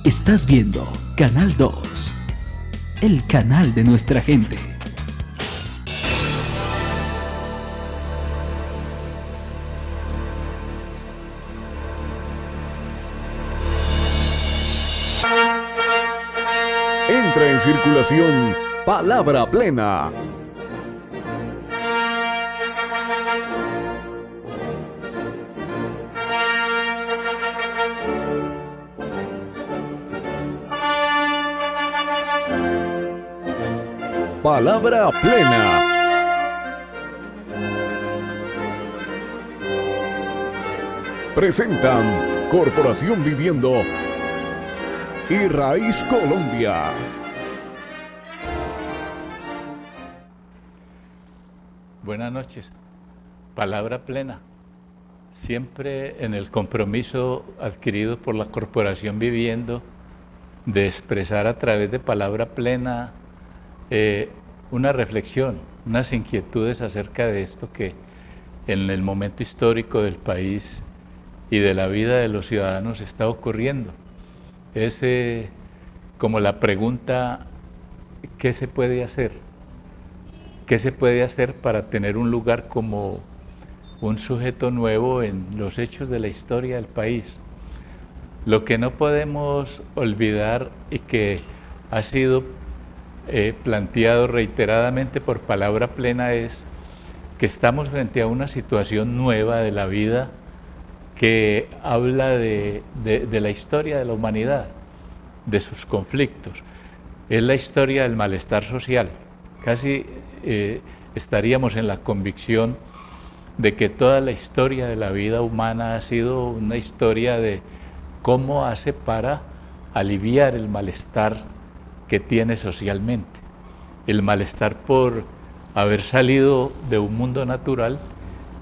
Estás viendo Canal 2, el canal de nuestra gente. Entra en circulación Palabra Plena. Palabra Plena. Presentan Corporación Viviendo y Raíz Colombia. Buenas noches. Palabra Plena. Siempre en el compromiso adquirido por la Corporación Viviendo de expresar a través de Palabra Plena una reflexión, unas inquietudes acerca de esto que en el momento histórico del país y de la vida de los ciudadanos está ocurriendo. Es como la pregunta, ¿qué se puede hacer? ¿Qué se puede hacer para tener un lugar como un sujeto nuevo en los hechos de la historia del país? Lo que no podemos olvidar y que ha sido planteado reiteradamente por Palabra Plena es que estamos frente a una situación nueva de la vida que habla de la historia de la humanidad, de sus conflictos. Es la historia del malestar social. Casi estaríamos en la convicción de que toda la historia de la vida humana ha sido una historia de cómo hace para aliviar el malestar que tiene socialmente. El malestar por haber salido de un mundo natural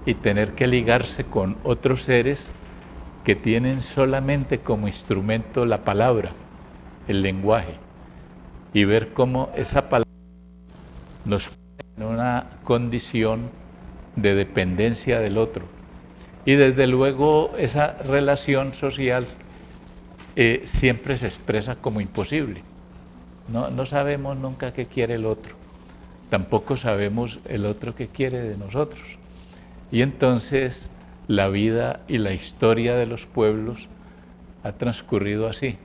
y tener que ligarse con otros seres que tienen solamente como instrumento la palabra, el lenguaje, y ver cómo esa palabra nos pone en una condición de dependencia del otro. Y desde luego esa relación social siempre se expresa como imposible. No sabemos nunca qué quiere el otro, tampoco sabemos el otro qué quiere de nosotros. Y entonces la vida y la historia de los pueblos ha transcurrido así,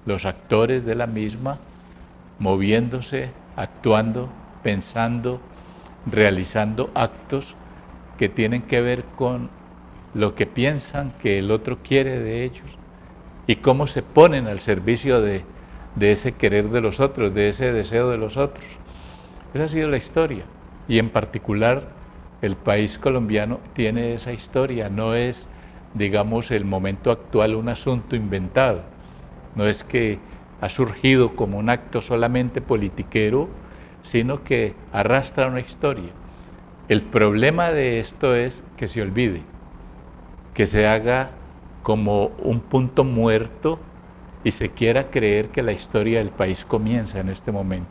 los actores de la misma moviéndose, actuando, pensando, realizando actos que tienen que ver con lo que piensan que el otro quiere de ellos y cómo se ponen al servicio de ese querer de los otros, de ese deseo de los otros. Esa ha sido la historia, y en particular el país colombiano tiene esa historia. No es, digamos, el momento actual un asunto inventado, no es que ha surgido como un acto solamente politiquero, sino que arrastra una historia. El problema de esto es que se olvide, que se haga como un punto muerto y se quiera creer que la historia del país comienza en este momento.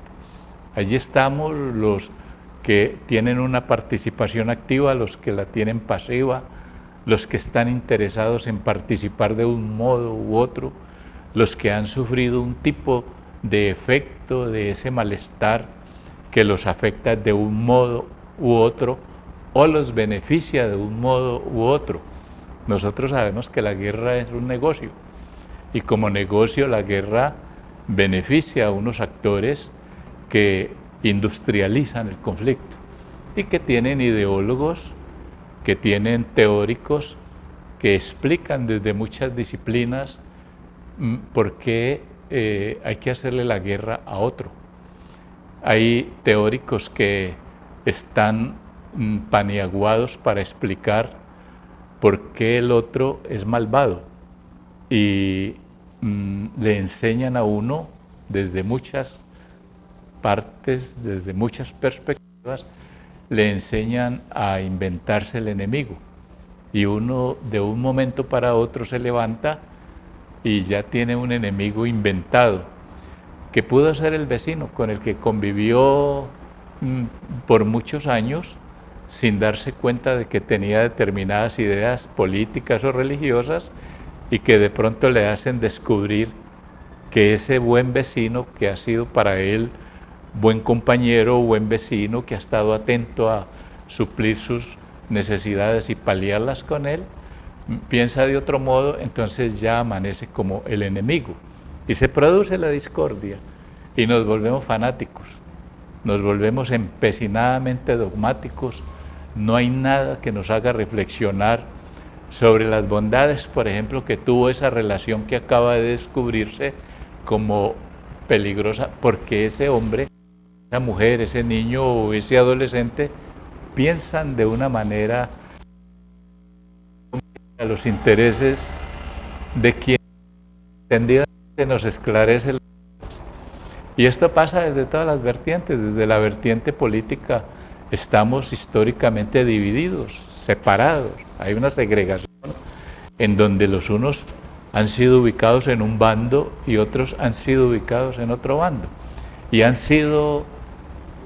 Allí estamos los que tienen una participación activa, los que la tienen pasiva, los que están interesados en participar de un modo u otro, los que han sufrido un tipo de efecto de ese malestar que los afecta de un modo u otro o los beneficia de un modo u otro. Nosotros sabemos que la guerra es un negocio, y como negocio la guerra beneficia a unos actores que industrializan el conflicto y que tienen ideólogos, que tienen teóricos, que explican desde muchas disciplinas por qué hay que hacerle la guerra a otro. Hay teóricos que están paniaguados para explicar por qué el otro es malvado y le enseñan a uno desde muchas partes, desde muchas perspectivas, le enseñan a inventarse el enemigo, y uno de un momento para otro se levanta y ya tiene un enemigo inventado, que pudo ser el vecino con el que convivió por muchos años sin darse cuenta de que tenía determinadas ideas políticas o religiosas y que de pronto le hacen descubrir que ese buen vecino que ha sido para él buen compañero, buen vecino, que ha estado atento a suplir sus necesidades y paliarlas con él, piensa de otro modo, entonces ya amanece como el enemigo y se produce la discordia y nos volvemos fanáticos, nos volvemos empecinadamente dogmáticos. No hay nada que nos haga reflexionar sobre las bondades, por ejemplo, que tuvo esa relación que acaba de descubrirse como peligrosa, porque ese hombre, esa mujer, ese niño o ese adolescente piensan de una manera a los intereses de quien entendidamente nos esclarece las cosas. Y esto pasa desde todas las vertientes. Desde la vertiente política estamos históricamente divididos, separados. Hay una segregación en donde los unos han sido ubicados en un bando y otros han sido ubicados en otro bando. Y han sido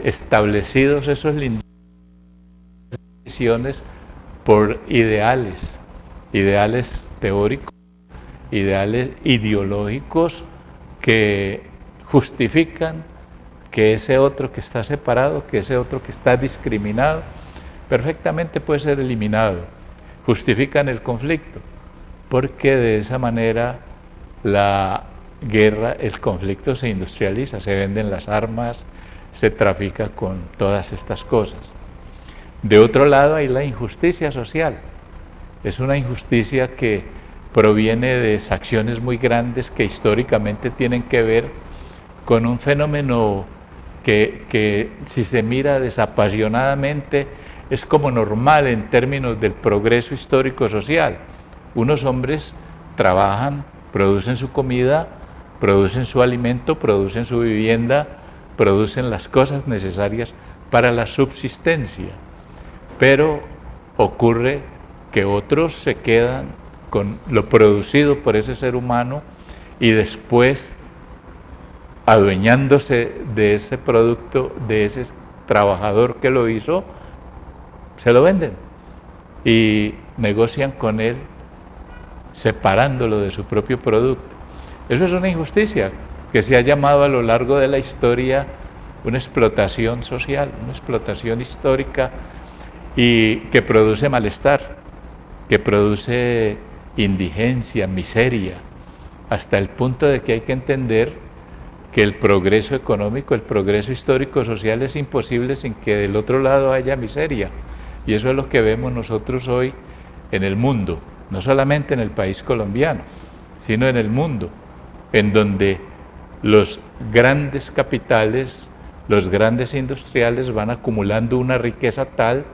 establecidos esos linderos por ideales teóricos, ideales ideológicos que justifican que ese otro que está separado, que ese otro que está discriminado, perfectamente puede ser eliminado. Justifican el conflicto, porque de esa manera la guerra, el conflicto se industrializa, se venden las armas, se trafica con todas estas cosas. De otro lado hay la injusticia social. Es una injusticia que proviene de exacciones muy grandes que históricamente tienen que ver con un fenómeno que si se mira desapasionadamente es como normal en términos del progreso histórico social. Unos hombres trabajan, producen su comida, producen su alimento, producen su vivienda, producen las cosas necesarias para la subsistencia. Pero ocurre que otros se quedan con lo producido por ese ser humano y después, adueñándose de ese producto, de ese trabajador que lo hizo, se lo venden y negocian con él separándolo de su propio producto. Eso es una injusticia que se ha llamado a lo largo de la historia una explotación social, una explotación histórica y que produce malestar, que produce indigencia, miseria, hasta el punto de que hay que entender que el progreso económico, el progreso histórico social es imposible sin que del otro lado haya miseria. Y eso es lo que vemos nosotros hoy en el mundo, no solamente en el país colombiano, sino en el mundo, en donde los grandes capitales, los grandes industriales van acumulando una riqueza tal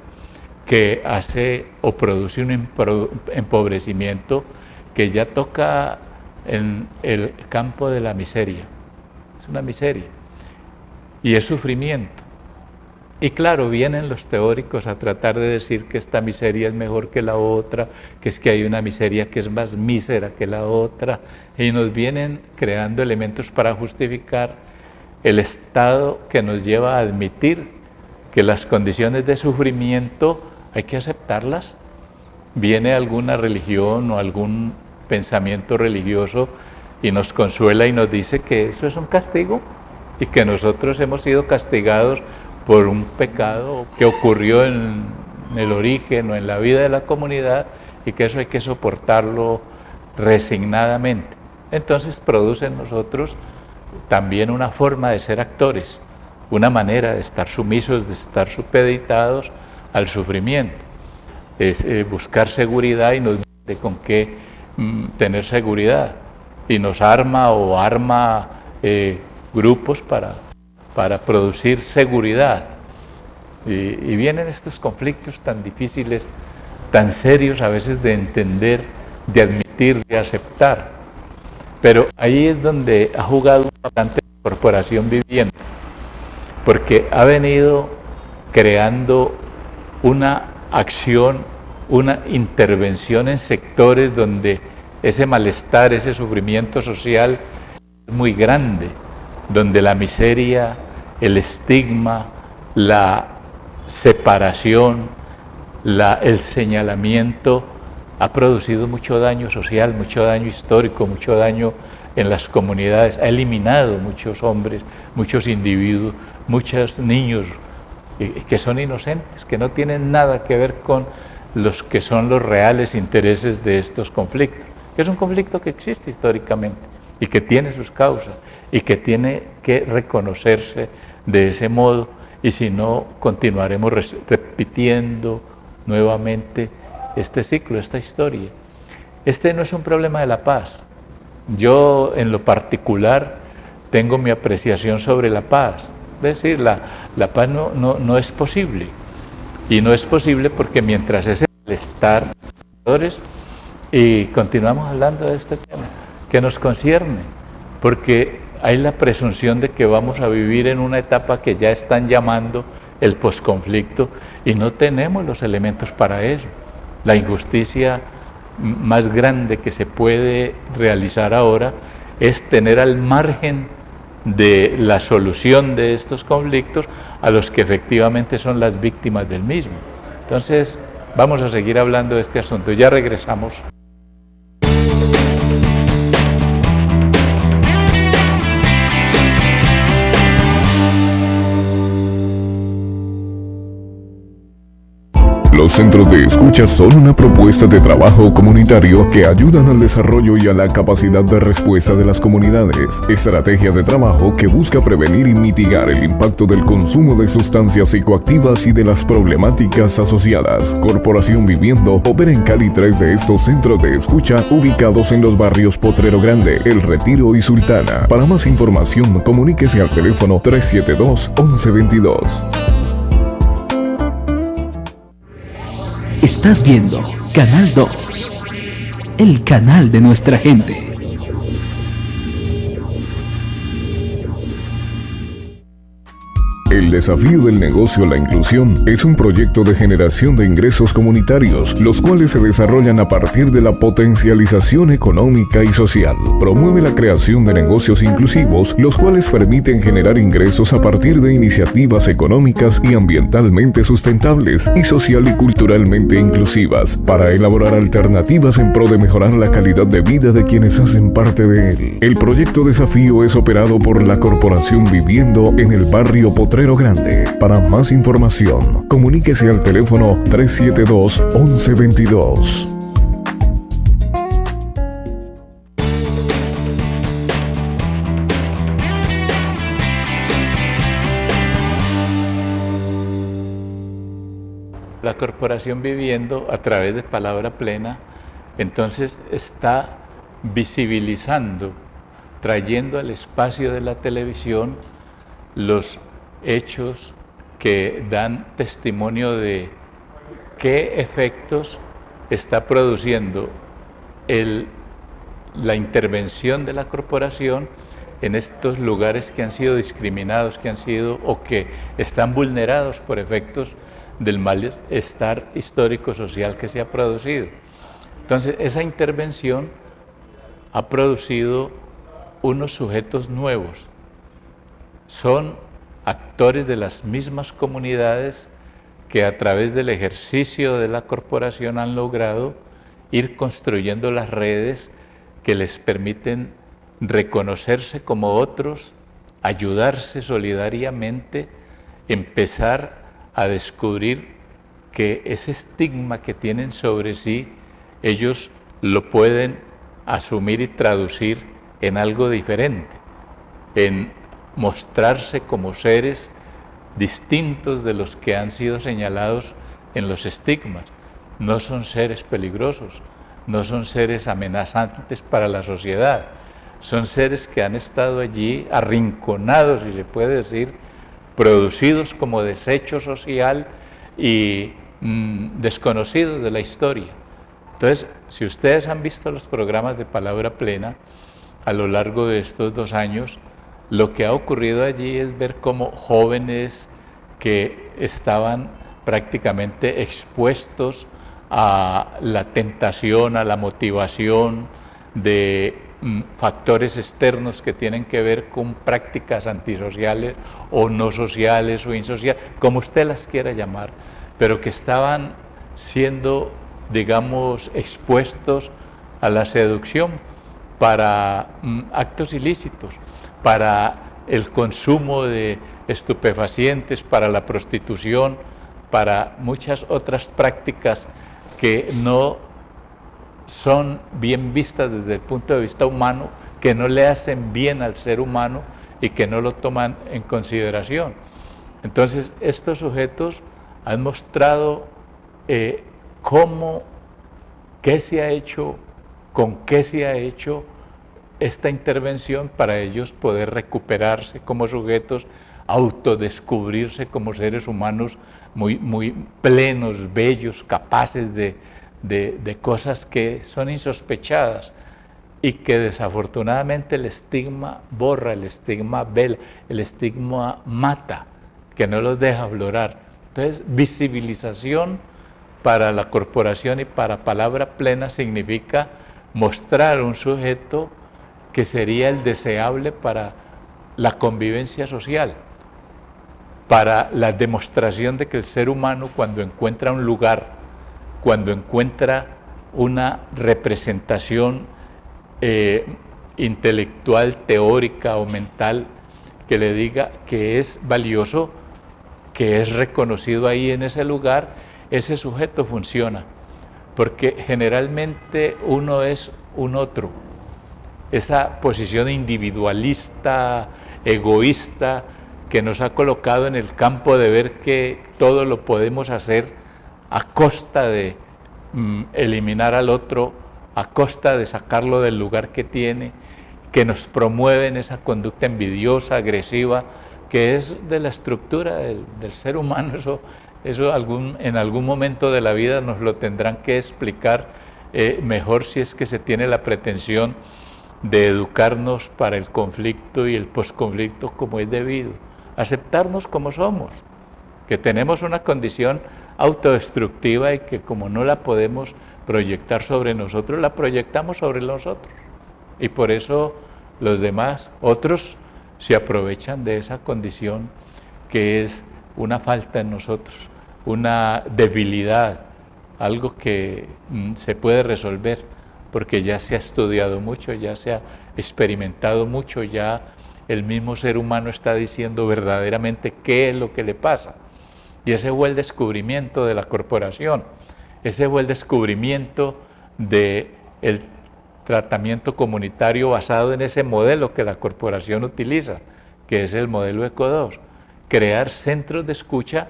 que hace o produce un empobrecimiento que ya toca en el campo de la miseria. Es una miseria y es sufrimiento. Y claro, vienen los teóricos a tratar de decir que esta miseria es mejor que la otra, que es que hay una miseria que es más mísera que la otra, y nos vienen creando elementos para justificar el estado que nos lleva a admitir que las condiciones de sufrimiento hay que aceptarlas. Viene alguna religión o algún pensamiento religioso y nos consuela y nos dice que eso es un castigo y que nosotros hemos sido castigados por un pecado que ocurrió en el origen o en la vida de la comunidad y que eso hay que soportarlo resignadamente. Entonces produce en nosotros también una forma de ser actores, una manera de estar sumisos, de estar supeditados al sufrimiento. Es buscar seguridad y nos dice con qué tener seguridad y nos arma o arma grupos para producir seguridad. Y vienen estos conflictos tan difíciles, tan serios a veces de entender, de admitir, de aceptar. Pero ahí es donde ha jugado un papel la Corporación Vivienda, porque ha venido creando una acción, una intervención en sectores donde ese malestar, ese sufrimiento social es muy grande, donde la miseria, el estigma, la separación, el señalamiento ha producido mucho daño social, mucho daño histórico, mucho daño en las comunidades, ha eliminado muchos hombres, muchos individuos, muchos niños que son inocentes, que no tienen nada que ver con los que son los reales intereses de estos conflictos. Es un conflicto que existe históricamente y que tiene sus causas y que tiene que reconocerse de ese modo, y si no, continuaremos repitiendo nuevamente este ciclo, esta historia. Este no es un problema de la paz. Yo, en lo particular, tengo mi apreciación sobre la paz. Es decir, la paz no es posible. Y no es posible porque mientras ese malestar, y continuamos hablando de este tema, que nos concierne, porque hay la presunción de que vamos a vivir en una etapa que ya están llamando el posconflicto, y no tenemos los elementos para eso. La injusticia más grande que se puede realizar ahora es tener al margen de la solución de estos conflictos a los que efectivamente son las víctimas del mismo. Entonces, vamos a seguir hablando de este asunto. Ya regresamos. Los centros de escucha son una propuesta de trabajo comunitario que ayudan al desarrollo y a la capacidad de respuesta de las comunidades. Estrategia de trabajo que busca prevenir y mitigar el impacto del consumo de sustancias psicoactivas y de las problemáticas asociadas. Corporación Viviendo opera en Cali 3 de estos centros de escucha ubicados en los barrios Potrero Grande, El Retiro y Sultana. Para más información, comuníquese al teléfono 372-1122. Estás viendo Canal 2, el canal de nuestra gente. El desafío del negocio La Inclusión es un proyecto de generación de ingresos comunitarios, los cuales se desarrollan a partir de la potencialización económica y social. Promueve la creación de negocios inclusivos, los cuales permiten generar ingresos a partir de iniciativas económicas y ambientalmente sustentables y social y culturalmente inclusivas, para elaborar alternativas en pro de mejorar la calidad de vida de quienes hacen parte de él. El proyecto Desafío es operado por la Corporación Viviendo en el barrio Potrero Grande. Para más información, comuníquese al teléfono 372-1122. La Corporación Viviendo, a través de Palabra Plena, entonces está visibilizando, trayendo al espacio de la televisión los hechos que dan testimonio de qué efectos está produciendo la intervención de la corporación en estos lugares que han sido discriminados, que han sido o que están vulnerados por efectos del malestar histórico-social que se ha producido. Entonces, esa intervención ha producido unos sujetos nuevos. Son actores de las mismas comunidades que a través del ejercicio de la corporación han logrado ir construyendo las redes que les permiten reconocerse como otros, ayudarse solidariamente, empezar a descubrir que ese estigma que tienen sobre sí, ellos lo pueden asumir y traducir en algo diferente, en mostrarse como seres distintos de los que han sido señalados en los estigmas. No son seres peligrosos, no son seres amenazantes para la sociedad, son seres que han estado allí arrinconados, si se puede decir, producidos como desecho social y desconocidos de la historia. Entonces, si ustedes han visto los programas de Palabra Plena a lo largo de estos 2 años, lo que ha ocurrido allí es ver cómo jóvenes que estaban prácticamente expuestos a la tentación, a la motivación de factores externos que tienen que ver con prácticas antisociales o no sociales o insociales, como usted las quiera llamar, pero que estaban siendo, digamos, expuestos a la seducción para actos ilícitos, para el consumo de estupefacientes, para la prostitución, para muchas otras prácticas que no son bien vistas desde el punto de vista humano, que no le hacen bien al ser humano y que no lo toman en consideración. Entonces, estos sujetos han mostrado qué se ha hecho, con qué se ha hecho esta intervención para ellos poder recuperarse como sujetos, autodescubrirse como seres humanos muy plenos, bellos, capaces de cosas que son insospechadas y que desafortunadamente el estigma borra, el estigma vela, el estigma mata, que no los deja aflorar. Entonces, visibilización para la corporación y para Palabra Plena significa mostrar un sujeto que sería el deseable para la convivencia social, para la demostración de que el ser humano, cuando encuentra un lugar, cuando encuentra una representación intelectual, teórica o mental, que le diga que es valioso, que es reconocido ahí en ese lugar, ese sujeto funciona, porque generalmente uno es un otro. Esa posición individualista, egoísta, que nos ha colocado en el campo de ver que todo lo podemos hacer a costa de eliminar al otro, a costa de sacarlo del lugar que tiene, que nos promueven esa conducta envidiosa, agresiva, que es de la estructura del ser humano. Eso en algún momento de la vida nos lo tendrán que explicar mejor, si es que se tiene la pretensión de educarnos para el conflicto y el posconflicto como es debido. Aceptarnos como somos, que tenemos una condición autodestructiva y que como no la podemos proyectar sobre nosotros, la proyectamos sobre nosotros. Y por eso los demás, otros, se aprovechan de esa condición que es una falta en nosotros, una debilidad, algo que se puede resolver, porque ya se ha estudiado mucho, ya se ha experimentado mucho, ya el mismo ser humano está diciendo verdaderamente qué es lo que le pasa. Y ese fue el descubrimiento de la corporación, ese fue el descubrimiento del tratamiento comunitario basado en ese modelo que la corporación utiliza, que es el modelo ECO2, crear centros de escucha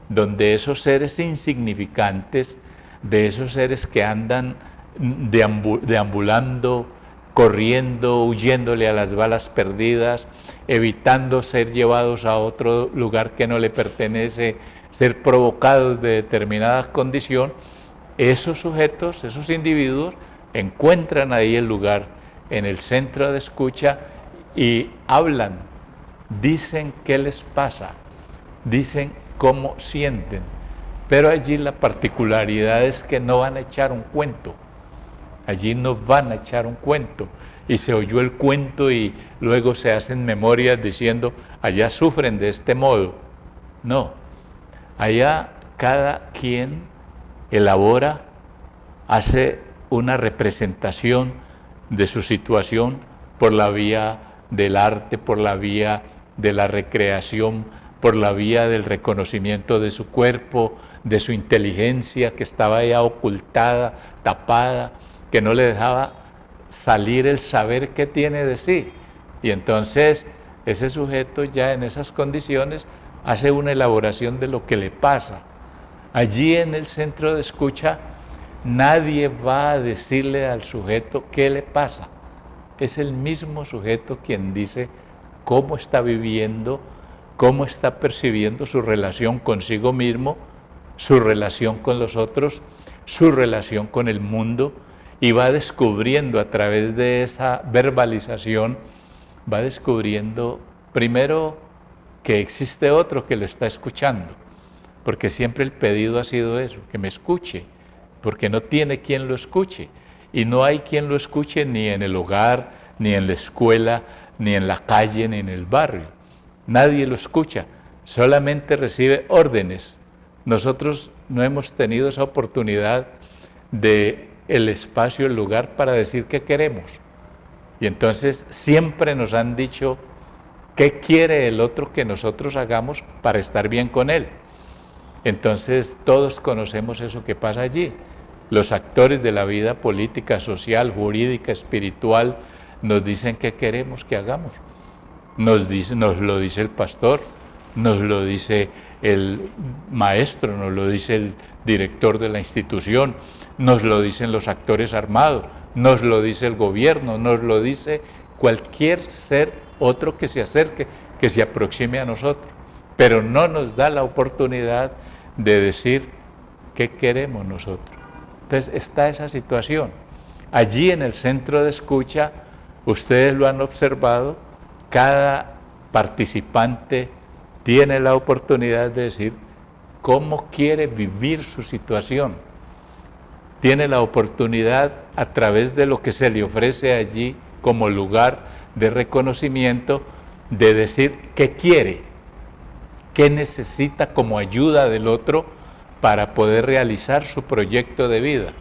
donde esos seres insignificantes, de esos seres que andan deambulando, corriendo, huyéndole a las balas perdidas, evitando ser llevados a otro lugar que no le pertenece, ser provocados de determinada condición, esos sujetos, esos individuos, encuentran ahí el lugar, en el centro de escucha, y hablan, dicen qué les pasa, dicen cómo sienten, pero allí la particularidad es que no van a echar un cuento. Allí no van a echar un cuento y se oyó el cuento y luego se hacen memorias diciendo allá sufren de este modo. No, allá cada quien elabora, hace una representación de su situación por la vía del arte, por la vía de la recreación, por la vía del reconocimiento de su cuerpo, de su inteligencia que estaba ya ocultada, tapada, que no le dejaba salir el saber que tiene de sí. Y entonces ese sujeto ya en esas condiciones hace una elaboración de lo que le pasa. Allí en el centro de escucha nadie va a decirle al sujeto qué le pasa. Es el mismo sujeto quien dice cómo está viviendo, cómo está percibiendo su relación consigo mismo, su relación con los otros, su relación con el mundo, y va descubriendo a través de esa verbalización, va descubriendo primero que existe otro que lo está escuchando, porque siempre el pedido ha sido eso, que me escuche, porque no tiene quien lo escuche, y no hay quien lo escuche ni en el hogar, ni en la escuela, ni en la calle, ni en el barrio. Nadie lo escucha, solamente recibe órdenes. Nosotros no hemos tenido esa oportunidad de el espacio, el lugar para decir qué queremos. Y entonces siempre nos han dicho qué quiere el otro que nosotros hagamos para estar bien con él. Entonces todos conocemos eso que pasa allí. Los actores de la vida política, social, jurídica, espiritual, nos dicen qué queremos que hagamos. Nos lo dice el pastor, nos lo dice el maestro, nos lo dice el director de la institución, nos lo dicen los actores armados, nos lo dice el gobierno, nos lo dice cualquier ser otro que se acerque, que se aproxime a nosotros, pero no nos da la oportunidad de decir qué queremos nosotros. Entonces está esa situación. Allí en el centro de escucha, ustedes lo han observado, cada participante tiene la oportunidad de decir cómo quiere vivir su situación. Tiene la oportunidad, a través de lo que se le ofrece allí como lugar de reconocimiento, de decir qué quiere, qué necesita como ayuda del otro para poder realizar su proyecto de vida.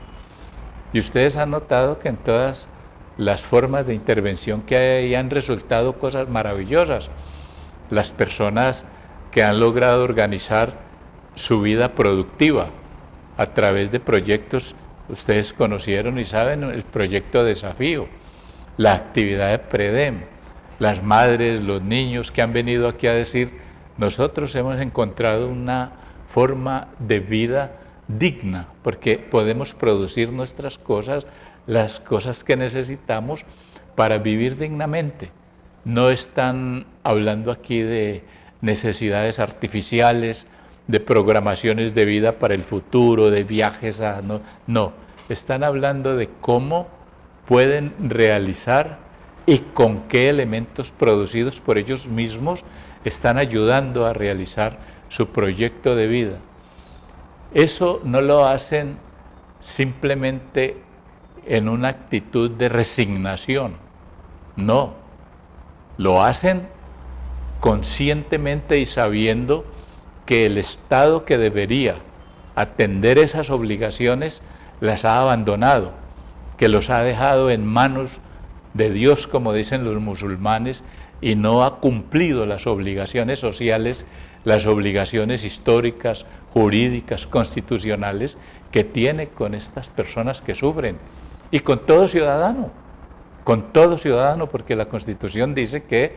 Y ustedes han notado que en todas las formas de intervención que hay han resultado cosas maravillosas. Las personas que han logrado organizar su vida productiva a través de proyectos, ustedes conocieron y saben el proyecto Desafío, la actividad de PREDEM, las madres, los niños que han venido aquí a decir, nosotros hemos encontrado una forma de vida digna, porque podemos producir nuestras cosas, las cosas que necesitamos para vivir dignamente. No están hablando aquí de necesidades artificiales, de programaciones de vida para el futuro, de viajes a... No, están hablando de cómo pueden realizar y con qué elementos producidos por ellos mismos están ayudando a realizar su proyecto de vida. Eso no lo hacen simplemente en una actitud de resignación, no, lo hacen conscientemente y sabiendo que el Estado que debería atender esas obligaciones las ha abandonado, que los ha dejado en manos de Dios, como dicen los musulmanes, y no ha cumplido las obligaciones sociales, las obligaciones históricas, jurídicas, constitucionales que tiene con estas personas que sufren y con todo ciudadano, porque la Constitución dice que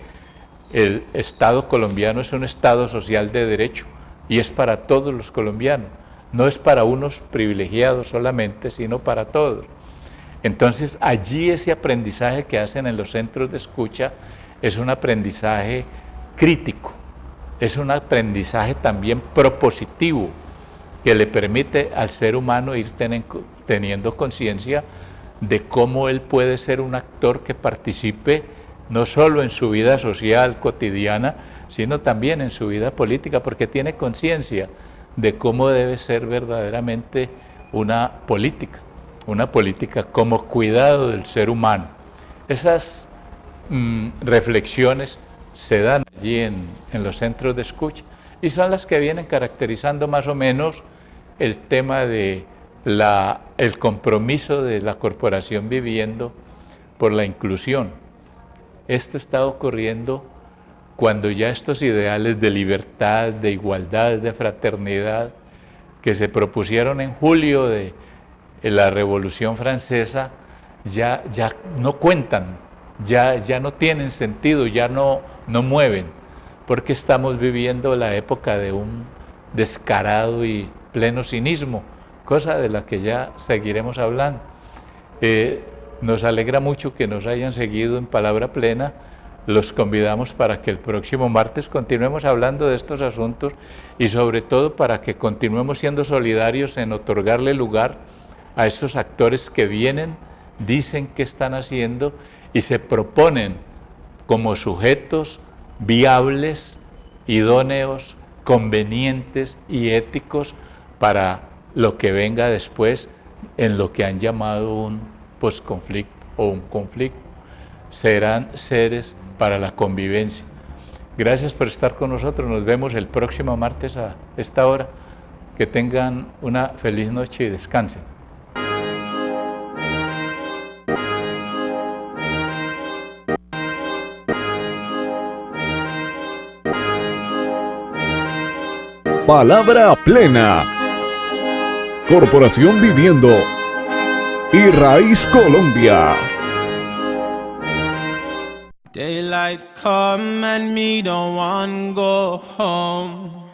el Estado colombiano es un Estado social de derecho y es para todos los colombianos, no es para unos privilegiados solamente, sino para todos. Entonces allí ese aprendizaje que hacen en los centros de escucha es un aprendizaje crítico, es un aprendizaje también propositivo, que le permite al ser humano ir teniendo conciencia de cómo él puede ser un actor que participe no solo en su vida social cotidiana, sino también en su vida política, porque tiene conciencia de cómo debe ser verdaderamente una política como cuidado del ser humano. Esas reflexiones se dan allí en los centros de escucha y son las que vienen caracterizando más o menos el tema de el compromiso de la Corporación Viviendo por la inclusión. Esto está ocurriendo cuando ya estos ideales de libertad, de igualdad, de fraternidad, que se propusieron en julio de la Revolución Francesa, ya no cuentan, ya no tienen sentido, ya no mueven, porque estamos viviendo la época de un descarado y pleno cinismo, cosa de la que ya seguiremos hablando. Nos alegra mucho que nos hayan seguido en Palabra Plena. Los convidamos para que el próximo martes continuemos hablando de estos asuntos y sobre todo para que continuemos siendo solidarios en otorgarle lugar a estos actores que vienen, dicen qué están haciendo y se proponen como sujetos viables, idóneos, convenientes y éticos para lo que venga después en lo que han llamado un posconflicto o un conflicto. Serán seres para la convivencia. Gracias por estar con nosotros. Nos vemos el próximo martes a esta hora. Que tengan una feliz noche y descansen. Palabra Plena. Corporación Viviendo y Raíz Colombia. Daylight come and me don't want go home.